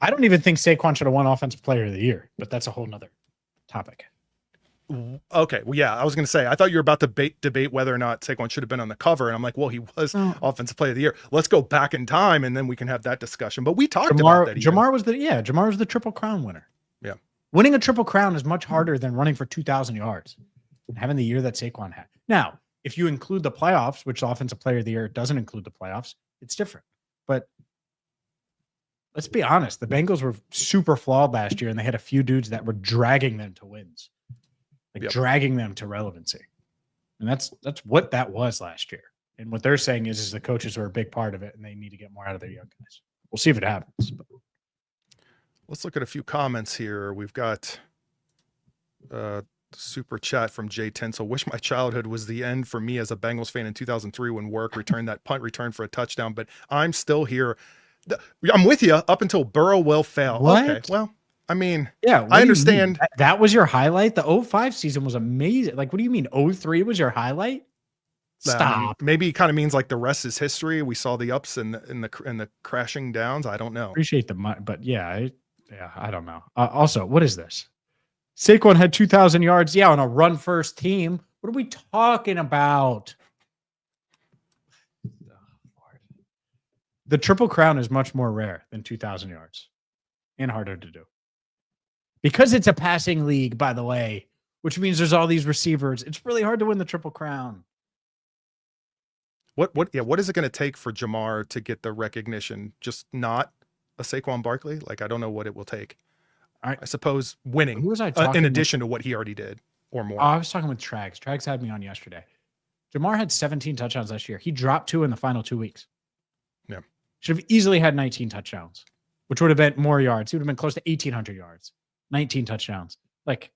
I don't even think Saquon should have won Offensive Player of the Year, but that's a whole nother topic. Okay. Well, yeah, I was going to say, I thought you were about to debate whether or not Saquon should have been on the cover. And I'm like, well, he was offensive player of the year. Let's go back in time and then we can have that discussion. But we talked about that. Jamar was the Triple Crown winner. Yeah. Winning a Triple Crown is much harder than running for 2,000 yards and having the year that Saquon had. Now, if you include the playoffs, which offensive player of the year doesn't include the playoffs, it's different. But let's be honest, the Bengals were super flawed last year, and they had a few dudes that were dragging them to wins, dragging them to relevancy. And that's what that was last year. And what they're saying is the coaches were a big part of it, and they need to get more out of their young guys. We'll see if it happens. But let's look at a few comments here. We've got super chat from Jay Tinsel. Wish my childhood was the end for me as a Bengals fan in 2003 when Work returned that punt return for a touchdown, but I'm still here. I'm with you up until Burrow will fail. What? Okay. Well, I mean, yeah, I understand. That was your highlight. The 05 season was amazing. Like, what do you mean 03 was your highlight? Stop. Maybe it kind of means like the rest is history. We saw the ups and the crashing downs. I don't know. Appreciate the money, but I don't know. Also, what is this? Saquon had 2,000 yards. Yeah, on a run first team. What are we talking about? The Triple Crown is much more rare than 2,000 yards and harder to do. Because it's a passing league, by the way, which means there's all these receivers. It's really hard to win the Triple Crown. What is it going to take for Jamar to get the recognition? Just not a Saquon Barkley? Like, I don't know what it will take. I suppose winning, who was I talking in addition to what he already did or more. I was talking with Trags. Trags had me on yesterday. Jamar had 17 touchdowns last year. He dropped 2 in the final 2 weeks. Yeah. Should have easily had 19 touchdowns, which would have been more yards. He would have been close to 1,800 yards, 19 touchdowns. Like,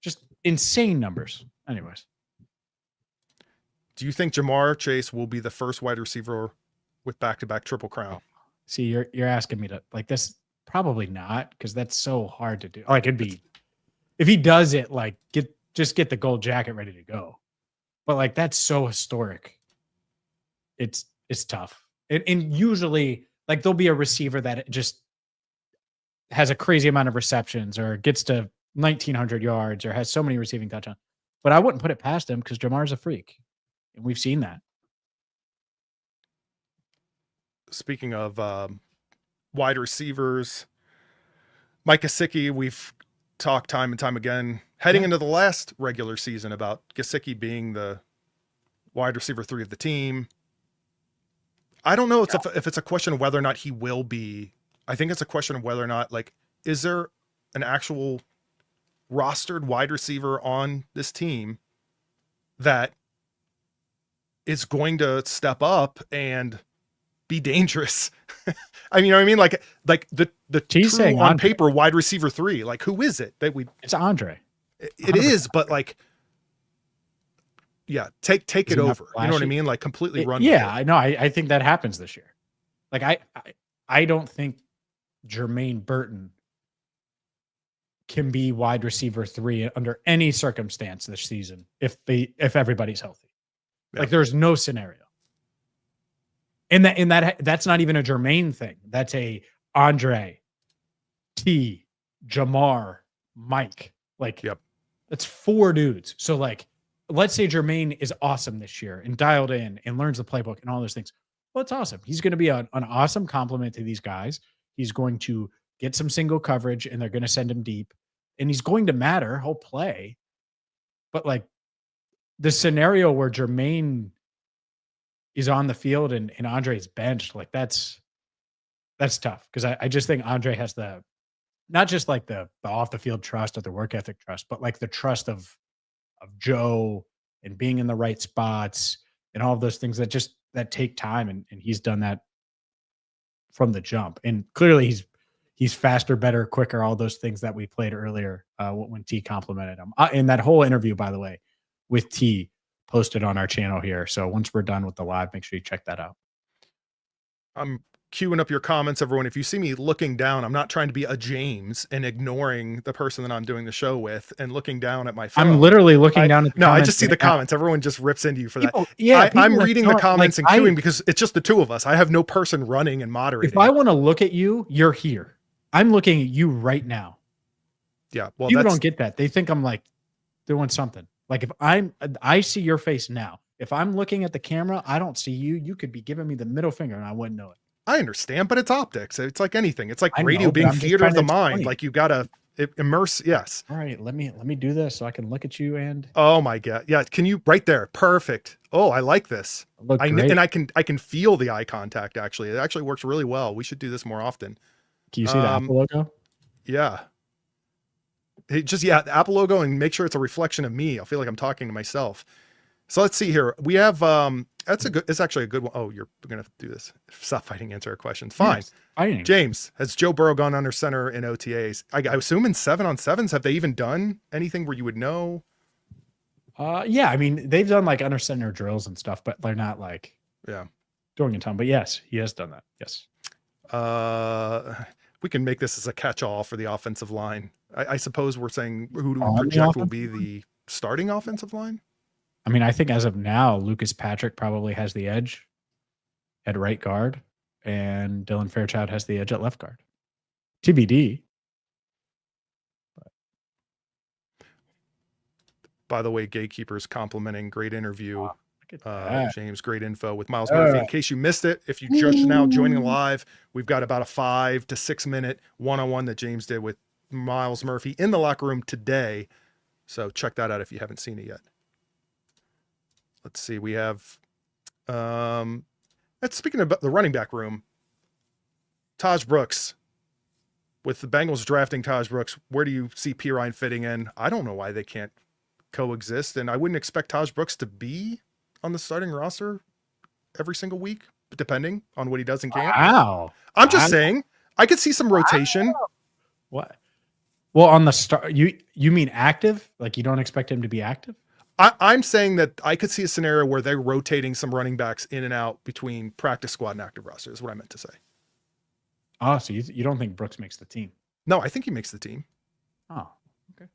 just insane numbers. Anyways. Do you think Jamar Chase will be the first wide receiver with back-to-back Triple Crown? See, you're asking me to, like, this. Probably not, because that's so hard to do. Like, it'd be, if he does it, like, just get the gold jacket ready to go. But like, that's so historic. It's tough. And usually, like, there'll be a receiver that just has a crazy amount of receptions or gets to 1,900 yards or has so many receiving touchdowns. But I wouldn't put it past him because Jamar's a freak, and we've seen that. Speaking of wide receivers, Mike Gesicki, we've talked time and time again heading into the last regular season about Gesicki being the wide receiver 3 of the team. I don't know if it's a question of whether or not he will be. I think it's a question of whether or not, like, is there an actual rostered wide receiver on this team that is going to step up and be dangerous? I mean, you know what I mean? Like the true on paper wide receiver 3. Like, who is it that we? It's Andrei. It is, but like, yeah, take it over. You know what I mean? Like, completely run. Yeah, I know. I think that happens this year. Like, I don't think Jermaine Burton can be wide receiver 3 under any circumstance this season if everybody's healthy. Yeah. Like, there's no scenario. And that's not even a Jermaine thing. That's a Andrei, T, Jamar, Mike. Like, that's 4 dudes. So, like, let's say Jermaine is awesome this year and dialed in and learns the playbook and all those things. Well, it's awesome. He's going to be an awesome compliment to these guys. He's going to get some single coverage and they're going to send him deep. And he's going to matter. He'll play. But, like, the scenario where Jermaine is on the field and Andrei's benched, like, that's tough. Because I just think Andrei has not just like the off the field trust or the work ethic trust, but like the trust of Joe and being in the right spots and all of those things that take time. And he's done that from the jump. And clearly he's faster, better, quicker, all those things that we played earlier when T complimented him. And that whole interview, by the way, with T, posted on our channel here. So once we're done with the live, make sure you check that out. I'm queuing up your comments, everyone. If you see me looking down, I'm not trying to be a James and ignoring the person that I'm doing the show with and looking down at my phone. I'm literally looking down at the comments. I just see the comments. Everyone just rips into you for that. Yeah, I'm reading the comments and queuing because it's just the 2 of us. I have no person running and moderating. If I want to look at you, you're here. I'm looking at you right now. Yeah. Well, people don't get that. They think I'm like doing something. Like if I see your face now. If I'm looking at the camera, I don't see you. You could be giving me the middle finger and I wouldn't know it. I understand, but it's optics. It's like anything. It's like I radio know, but being I'm just theater trying of to the mind. explain. Like you gotta immerse. Yes. All right, let me do this so I can look at you and Oh my God. Yeah. Can you right there? Perfect. Oh, I like this. look great. And I can feel the eye contact. Actually, it actually works really well. We should do this more often. Can you see the Apple logo? Yeah. The Apple logo, and make sure it's a reflection of me. I feel like I'm talking to myself. So let's see here. We have it's actually a good one. Oh, you're gonna do this. Stop fighting, answer our questions. Fine. Yes, James, has Joe Burrow gone under center in OTAs? I assume in 7-on-7s, have they even done anything where you would know? Yeah, I mean they've done like under center drills and stuff, but they're not like doing a ton. But yes, he has done that. Yes. We can make this as a catch-all for the offensive line. I suppose we're saying who do we project will be the starting offensive line? I mean, I think as of now, Lucas Patrick probably has the edge at right guard, and Dylan Fairchild has the edge at left guard. TBD. By the way, Gatekeepers complimenting great interview. Look at that. James, great info with Myles Murphy. In case you missed it, if you just now joining live, we've got about a 5 to 6 minute one-on-one that James did with Myles Murphy in the locker room today. So check that out if you haven't seen it yet. Let's see. We have, speaking about the running back room, Taj Brooks. With the Bengals drafting Taj Brooks, where do you see Pirine fitting in? I don't know why they can't coexist, and I wouldn't expect Taj Brooks to be on the starting roster every single week, depending on what he does in camp. Wow. I'm just saying, I could see some rotation. What? Well, on the start, you mean active? Like you don't expect him to be active? I'm saying that I could see a scenario where they're rotating some running backs in and out between practice squad and active roster is what I meant to say. Oh, so you don't think Brooks makes the team? No, I think he makes the team. Oh, okay.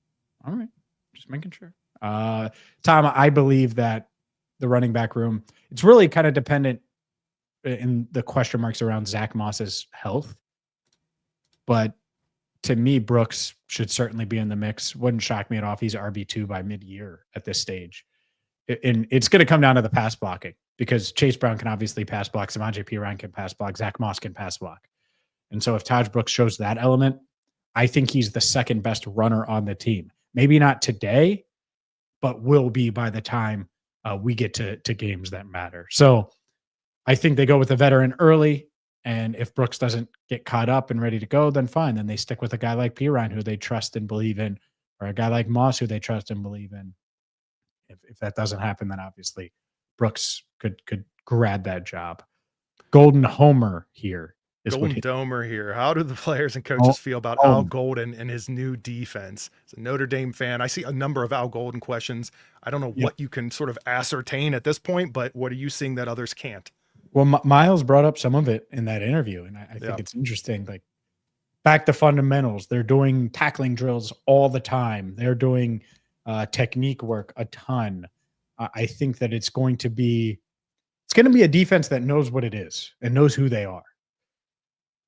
All right. Just making sure. Tom, I believe that the running back room, it's really kind of dependent in the question marks around Zach Moss's health. But to me, Brooks should certainly be in the mix. Wouldn't shock me at all if he's RB2 by mid-year at this stage. And it's going to come down to the pass blocking because Chase Brown can obviously pass block. Samaje Perine can pass block. Zach Moss can pass block. And so if Taj Brooks shows that element, I think he's the second best runner on the team. Maybe not today, but will be by the time we get to games that matter. So I think they go with a veteran early. And if Brooks doesn't get caught up and ready to go, then fine. Then they stick with a guy like Pirine who they trust and believe in, or a guy like Moss who they trust and believe in. If that doesn't happen, then obviously Brooks could grab that job. Golden Homer here. Golden Domer here. How do the players and coaches feel about Al Golden and his new defense? As a Notre Dame fan, I see a number of Al Golden questions. I don't know what you can sort of ascertain at this point, but what are you seeing that others can't? Well, Myles brought up some of it in that interview, and I think it's interesting. Like, back to fundamentals. They're doing tackling drills all the time. They're doing technique work a ton. I think that it's going to be a defense that knows what it is and knows who they are.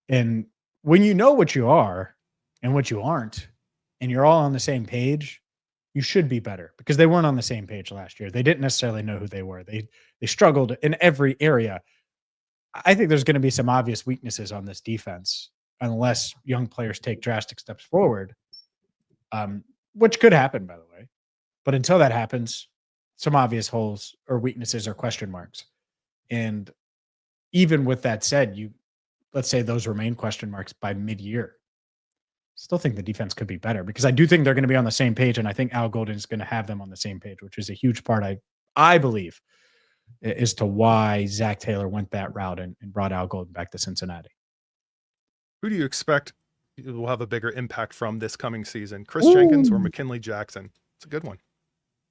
And when you know what you are and what you aren't, and you're all on the same page, you should be better because they weren't on the same page last year. They didn't necessarily know who they were. They struggled in every area. I think there's going to be some obvious weaknesses on this defense unless young players take drastic steps forward, which could happen, by the way. But until that happens, some obvious holes or weaknesses or question marks. And even with that said, let's say those remain question marks by mid-year. Still think the defense could be better because I do think they're going to be on the same page, and I think Al Golden is going to have them on the same page, which is a huge part, I believe, as to why Zach Taylor went that route and brought Al Golden back to Cincinnati. Who do you expect will have a bigger impact from this coming season, Chris Jenkins or McKinley Jackson? It's a good one.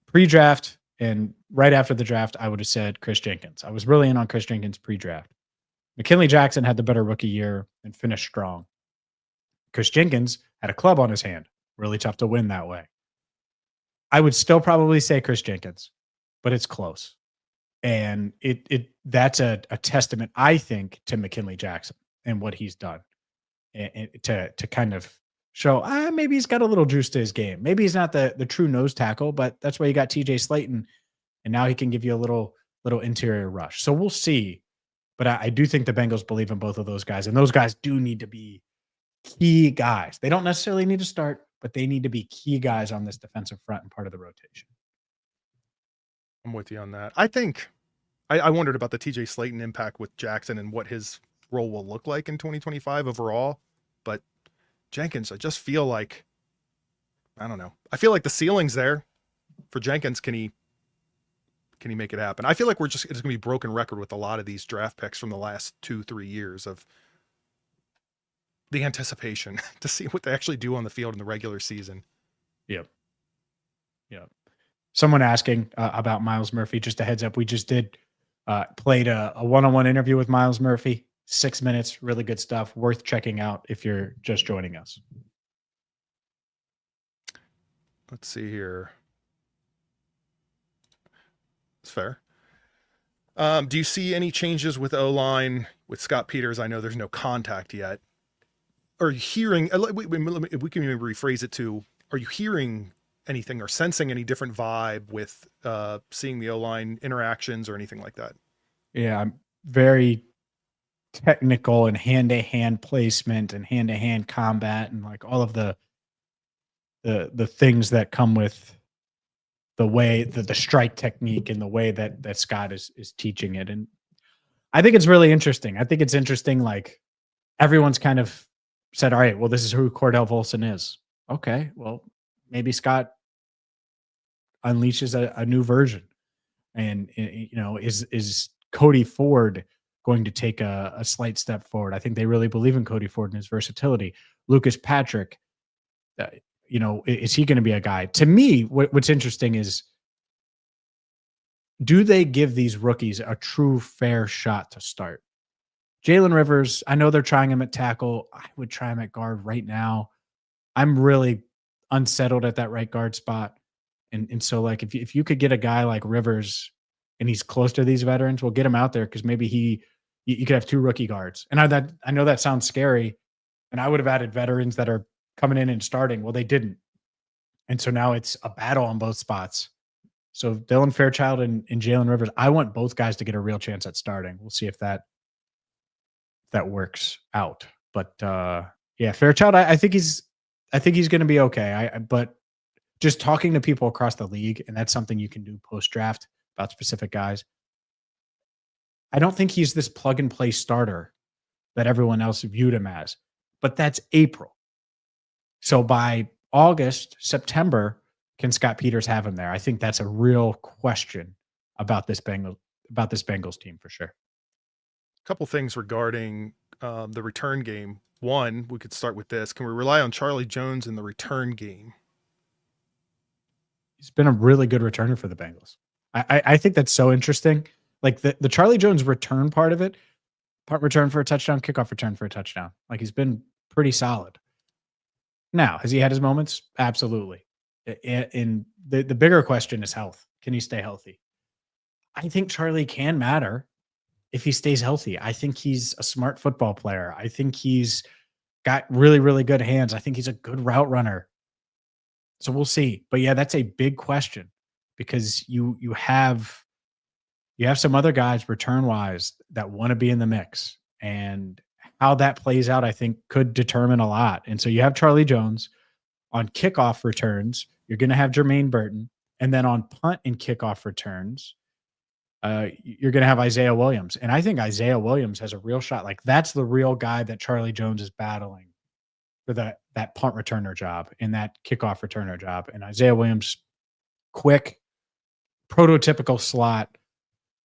Pre-draft and right after the draft, I would have said Chris Jenkins. I was really in on Chris Jenkins pre-draft. McKinley Jackson had the better rookie year and finished strong. Chris Jenkins had a club on his hand. Really tough to win that way. I would still probably say Chris Jenkins, but it's close. And that's a testament, I think, to McKinley Jackson and what he's done and to kind of show, maybe he's got a little juice to his game. Maybe he's not the true nose tackle, but that's why you got TJ Slayton, and now he can give you a little interior rush. So we'll see. But I do think the Bengals believe in both of those guys, and those guys do need to be key guys. They don't necessarily need to start, but they need to be key guys on this defensive front and part of the rotation. I'm with you on that. I think I wondered about the TJ Slayton impact with Jackson and what his role will look like in 2025 overall. But Jenkins, I just feel like, I don't know. I feel like the ceiling's there for Jenkins. Can he make it happen? I feel like it's going to be broken record with a lot of these draft picks from the last 2-3 years of the anticipation to see what they actually do on the field in the regular season. Yep. Someone asking about Myles Murphy, just a heads up. We just played a one-on-one interview with Myles Murphy, 6 minutes, really good stuff, worth checking out if you're just joining us. Let's see here. It's fair. Do you see any changes with O-line with Scott Peters? I know there's no contact yet. Are you hearing, we can even rephrase it to, are you hearing anything or sensing any different vibe with seeing the O-line interactions or anything like that? Yeah, I'm very technical and hand-to-hand placement and hand-to-hand combat and like all of the things that come with the way the strike technique and the way that Scott is teaching it. And I think it's really interesting. I think it's interesting. Like everyone's kind of said, all right, well, this is who Cordell Volson is. Okay. Well, maybe Scott unleashes a new version. And, is Cody Ford going to take a slight step forward? I think they really believe in Cody Ford and his versatility. Lucas Patrick, is he going to be a guy? To me, what's interesting is, do they give these rookies a true fair shot to start? Jalen Rivers, I know they're trying him at tackle. I would try him at guard right now. I'm really unsettled at that right guard spot. And so, like, if you could get a guy like Rivers and he's close to these veterans, we'll get him out there because maybe you could have 2 rookie guards. And I know that sounds scary, and I would have added veterans that are coming in and starting. Well, they didn't. And so now it's a battle on both spots. So Dylan Fairchild and Jalen Rivers, I want both guys to get a real chance at starting. We'll see if that works out. But Fairchild, I think he's going to be okay. But just talking to people across the league, and that's something you can do post-draft about specific guys, I don't think he's this plug-and-play starter that everyone else viewed him as. But that's April. So by August, September, can Scott Peters have him there? I think that's a real question about this Bengals team for sure. A couple things regarding the return game. One, we could start with this. Can we rely on Charlie Jones in the return game? He's been a really good returner for the Bengals. I think that's so interesting. Like the Charlie Jones return part of it, punt return for a touchdown, kickoff return for a touchdown. Like he's been pretty solid. Now, has he had his moments? Absolutely. And the bigger question is health. Can he stay healthy? I think Charlie can matter if he stays healthy. I think he's a smart football player. I think he's got really, really good hands. I think he's a good route runner. So we'll see. But yeah, that's a big question because you have some other guys return-wise that want to be in the mix. And how that plays out, I think, could determine a lot. And so you have Charlie Jones on kickoff returns. You're going to have Jermaine Burton. And then on punt and kickoff returns, you're going to have Isaiah Williams. And I think Isaiah Williams has a real shot. Like that's the real guy that Charlie Jones is battling for that punt returner job and that kickoff returner job. And Isaiah Williams, quick, prototypical slot,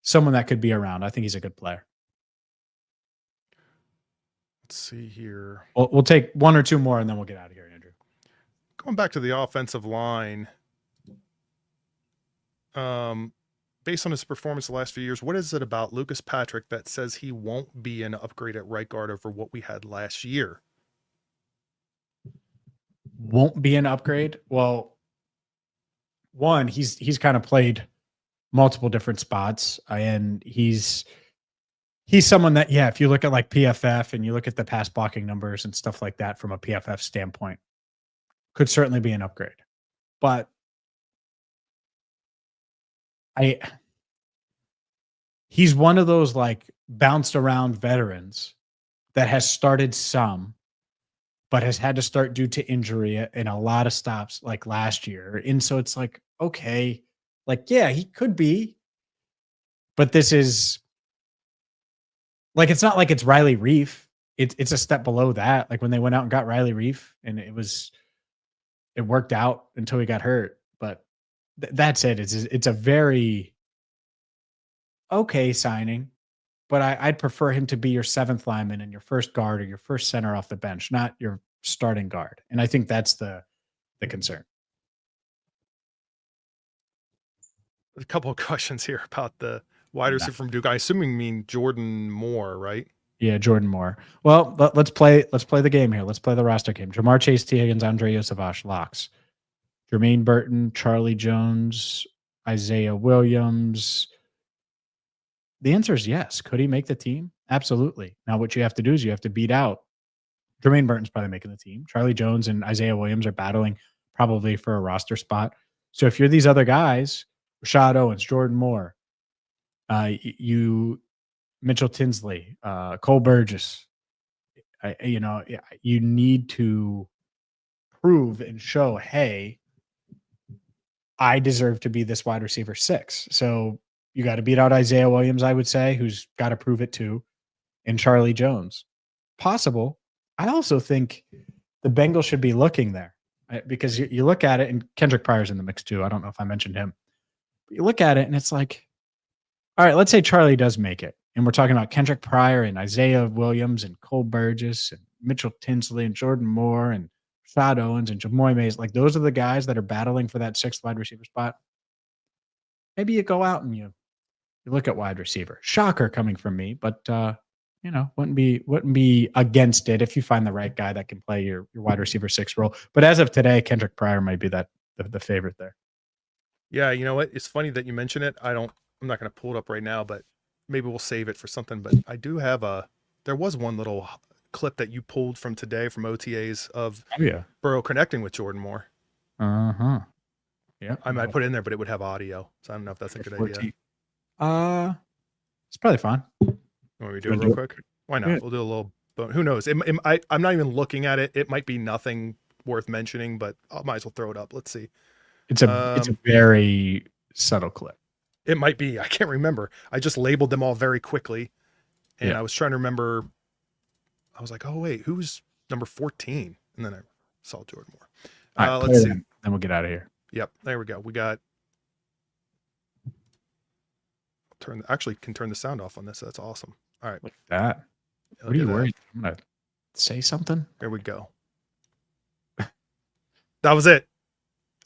someone that could be around. I think he's a good player. Let's see here. We'll take one or two more and then we'll get out of here, Andrew. Going back to the offensive line, based on his performance the last few years, what is it about Lucas Patrick that says he won't be an upgrade at right guard over what we had last year? Won't be an upgrade? Well, one, he's kind of played multiple different spots, and he's someone that, if you look at like PFF and you look at the pass blocking numbers and stuff like that from a PFF standpoint, could certainly be an upgrade. But he's one of those like bounced around veterans that has started some, but has had to start due to injury in a lot of stops like last year. And so it's like, okay, like, yeah, he could be, but this is like, it's not like it's Riley Reef. It's a step below that. Like when they went out and got Riley Reef and it worked out until he got hurt. But that's it. It's a very okay signing, but I'd prefer him to be your seventh lineman and your first guard or your first center off the bench, not your starting guard. And I think that's the concern. A couple of questions here about the wide receiver from Duke. I assuming you mean Jordan Moore, right? Yeah, Jordan Moore. Well, let's play the game here. Let's play the roster game. Jamar Chase, T. Higgins, Andrei Iosivas, locks. Jermaine Burton, Charlie Jones, Isaiah Williams. The answer is yes. Could he make the team? Absolutely. Now, what you have to do is you have to beat out. Jermaine Burton's probably making the team. Charlie Jones and Isaiah Williams are battling probably for a roster spot. So if you're these other guys, Rashad Owens, Jordan Moore, Mitchell Tinsley, Cole Burgess, you need to prove and show, hey, I deserve to be this wide receiver 6. So you got to beat out Isaiah Williams, I would say, who's got to prove it too, and Charlie Jones. Possible. I also think the Bengals should be looking there because you look at it, and Kendrick Pryor's in the mix too. I don't know if I mentioned him. But you look at it, and it's like, all right, let's say Charlie does make it. And we're talking about Kendrick Pryor and Isaiah Williams and Cole Burgess and Mitchell Tinsley and Jordan Moore and Rashad Owens and Jamoy Mays. Like, those are the guys that are battling for that 6th wide receiver spot. Maybe you go out and you look at wide receiver. Shocker coming from me, but wouldn't be against it if you find the right guy that can play your wide receiver 6 role. But as of today, Kendrick Pryor might be the favorite there. Yeah, you know what? It's funny that you mention it. I'm not going to pull it up right now, but maybe we'll save it for something. But I do have there was one little clip that you pulled from today from OTAs of Burrow connecting with Jordan Moore. Uh-huh. Yeah. I might put it in there, but it would have audio. So I don't know if that's a good idea. It's probably fine. Want me to do it real quick? Why not? Yeah. We'll do a little, but who knows? I'm not even looking at it. It might be nothing worth mentioning, but I might as well throw it up. Let's see. It's a very subtle clip. It might be. I can't remember. I just labeled them all very quickly. And I was trying to remember. I was like, oh, wait, who's number 14? And then I saw Jordan Moore. All right, let's see. Then we'll get out of here. Yep. There we go. We got. Actually can turn the sound off on this. So that's awesome. All right. Look at that. What are you worried? I'm going to say something. There we go. That was it.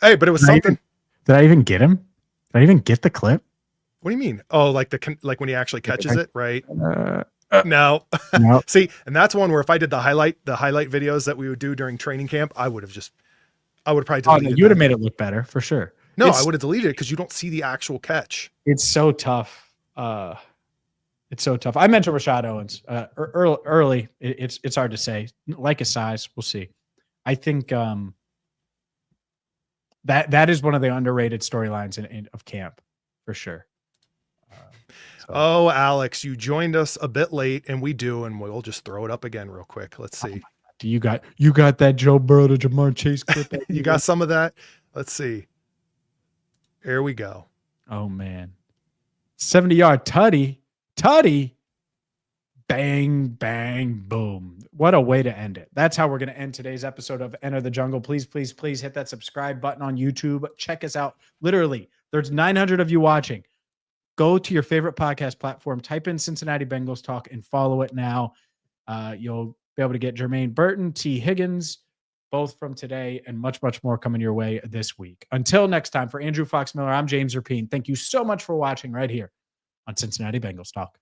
Hey, but it was something. Did I even get him? Did I even get the clip? What do you mean? Oh, like when he actually catches it, right? No. See, and that's one where if I did the highlight videos that we would do during training camp, I would probably deleted you would have made it look better for sure. No, I would have deleted it because you don't see the actual catch. It's so tough. It's so tough. I mentioned Rashad Owens early. It's hard to say. Like his size, we'll see. I think that is one of the underrated storylines of camp for sure. Oh, Alex, you joined us a bit late, and we'll just throw it up again real quick. Let's see. Do you got that Joe Burrow to Jamar Chase clip? You got some of that? Let's see. Here we go. Oh man. 70-yard tutty, bang, bang, boom. What a way to end it. That's how we're going to end today's episode of Enter the Jungle. Please, please, please hit that subscribe button on YouTube. Check us out. Literally, there's 900 of you watching. Go to your favorite podcast platform, type in Cincinnati Bengals Talk and follow it now. You'll be able to get Jermaine Burton, T. Higgins, both from today, and much, much more coming your way this week. Until next time, for Andrew Fox Miller, I'm James Rapien. Thank you so much for watching right here on Cincinnati Bengals Talk.